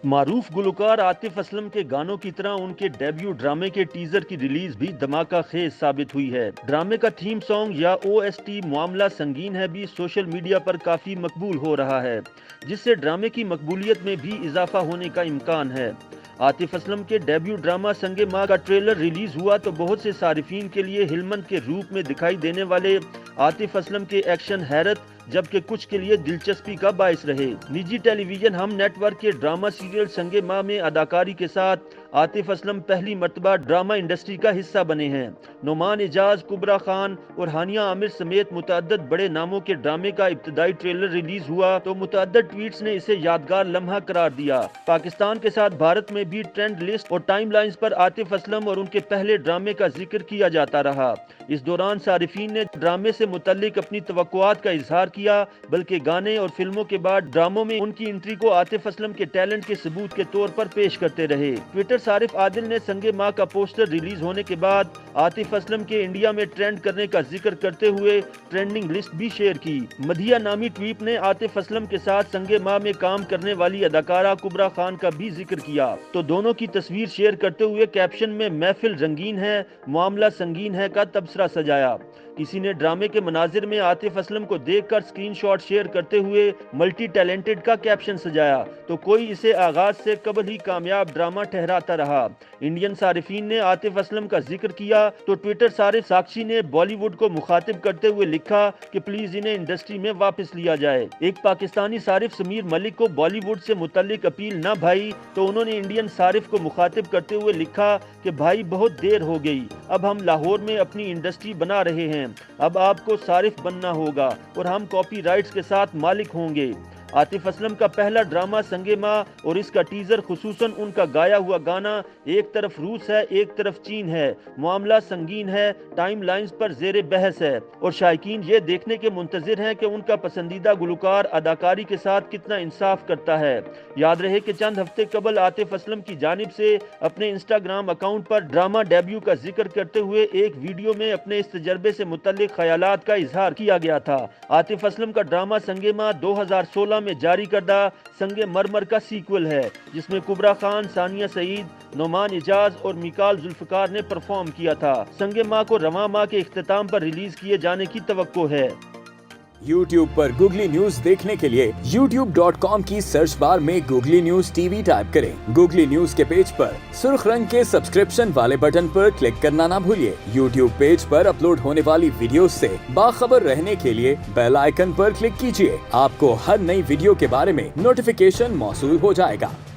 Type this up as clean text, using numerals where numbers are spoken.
معروف گلوکار عاطف اسلم کے گانوں کی طرح ان کے ڈیبیو ڈرامے کے ٹیزر کی ریلیز بھی دھماکہ خیز ثابت ہوئی ہے۔ ڈرامے کا تھیم سانگ یا OST معاملہ سنگین ہے بھی سوشل میڈیا پر کافی مقبول ہو رہا ہے، جس سے ڈرامے کی مقبولیت میں بھی اضافہ ہونے کا امکان ہے۔ عاطف اسلم کے ڈیبیو ڈرامہ سنگ ماں کا ٹریلر ریلیز ہوا تو بہت سے صارفین کے لیے ہلمند کے روپ میں دکھائی دینے والے عاطف اسلم کے ایکشن حیرت، جبکہ کچھ کے لیے دلچسپی کا باعث رہے۔ نجی ٹیلی ویژن ہم نیٹ ورک کے ڈرامہ سیریل سنگ ماں میں اداکاری کے ساتھ عاطف اسلم پہلی مرتبہ ڈرامہ انڈسٹری کا حصہ بنے ہیں۔ نعمان اعجاز، کبرا خان اور ہانیہ عامر سمیت متعدد بڑے ناموں کے ڈرامے کا ابتدائی ٹریلر ریلیز ہوا تو متعدد ٹویٹس نے اسے یادگار لمحہ قرار دیا۔ پاکستان کے ساتھ بھارت میں بھی ٹرینڈ لسٹ اور ٹائم لائنز پر عاطف اسلم اور ان کے پہلے ڈرامے کا ذکر کیا جاتا رہا۔ اس دوران صارفین نے ڈرامے سے متعلق اپنی توقعات کا اظہار کیا، بلکہ گانے اور فلموں کے بعد ڈراموں میں ان کی انٹری کو عاطف اسلم کے ٹیلنٹ کے ثبوت کے طور پر پیش کرتے رہے۔ ٹویٹر صارف عادل نے سنگ ماں کا پوسٹر ریلیز ہونے کے بعد عاطف اسلم کے انڈیا میں ٹرینڈ کرنے کا ذکر کرتے ہوئے ٹرینڈنگ لسٹ بھی شیئر کی۔ مدھیہ نامی ٹویٹ نے عاطف اسلم کے ساتھ سنگ ماں میں کام کرنے والی اداکارہ کبرا خان کا بھی ذکر کیا تو دونوں کی تصویر شیئر کرتے ہوئے کیپشن میں محفل رنگین ہے، معاملہ سنگین ہے کا تبصرہ سجایا۔ کسی نے ڈرامے کے مناظر میں عاطف اسلم کو دیکھ کر اسکرین شاٹ شیئر کرتے ہوئے ملٹی ٹیلنٹڈ کا کیپشن سجایا تو کوئی اسے آغاز سے قبل ہی کامیاب ڈرامہ ٹھہراتا رہا۔ انڈین صارفین نے عاطف اسلم کا ذکر کیا تو ٹویٹر صارف ساکشی نے بالی ووڈ کو مخاطب کرتے ہوئے لکھا کہ پلیز انہیں انڈسٹری میں واپس لیا جائے۔ ایک پاکستانی صارف سمیر ملک کو بالی ووڈ سے متعلق اپیل نہ بھائی تو انہوں نے انڈین صارف کو مخاطب کرتے ہوئے لکھا کہ بھائی بہت دیر ہو گئی، اب ہم لاہور میں اپنی انڈسٹری بنا رہے ہیں، اب آپ کو صارف بننا ہوگا اور ہم کاپی رائٹس کے ساتھ مالک ہوں گے۔ عاطف اسلم کا پہلا ڈرامہ سنگ ماں اور اس کا ٹیزر خصوصاً ان کا گایا ہوا گانا ایک طرف روس ہے ایک طرف چین ہے، معاملہ سنگین ہے، ٹائم لائنز پر زیر بحث ہے اور شائقین یہ دیکھنے کے منتظر ہیں کہ ان کا پسندیدہ گلوکار اداکاری کے ساتھ کتنا انصاف کرتا ہے۔ یاد رہے کہ چند ہفتے قبل عاطف اسلم کی جانب سے اپنے انسٹاگرام اکاؤنٹ پر ڈرامہ ڈیبیو کا ذکر کرتے ہوئے ایک ویڈیو میں اپنے اس تجربے سے متعلق خیالات کا اظہار کیا گیا تھا۔ عاطف اسلم کا ڈرامہ سنگ ماں 2016 میں جاری کردہ سنگ مرمر کا سیکول ہے، جس میں کبرا خان، ثانیہ سعید، نعمان اعجاز اور میکال ذوالفقار نے پرفارم کیا تھا۔ سنگ ماں کو رواں ماہ کے اختتام پر ریلیز کیے جانے کی توقع ہے۔ YouTube پر گوگلی نیوز دیکھنے کے لیے youtube.com کی سرچ بار میں googly news T V type کریں۔ گوگلی نیوز کے پیج پر سرخ رنگ کے سبسکرپشن والے بٹن پر کلک کرنا نہ بھولیے۔ YouTube پیج پر اپلوڈ ہونے والی ویڈیوز سے باخبر رہنے کے لیے بیل آئیکن پر کلک کیجیے۔ آپ کو ہر نئی ویڈیو کے بارے میں نوٹیفیکیشن موصول ہو جائے گا۔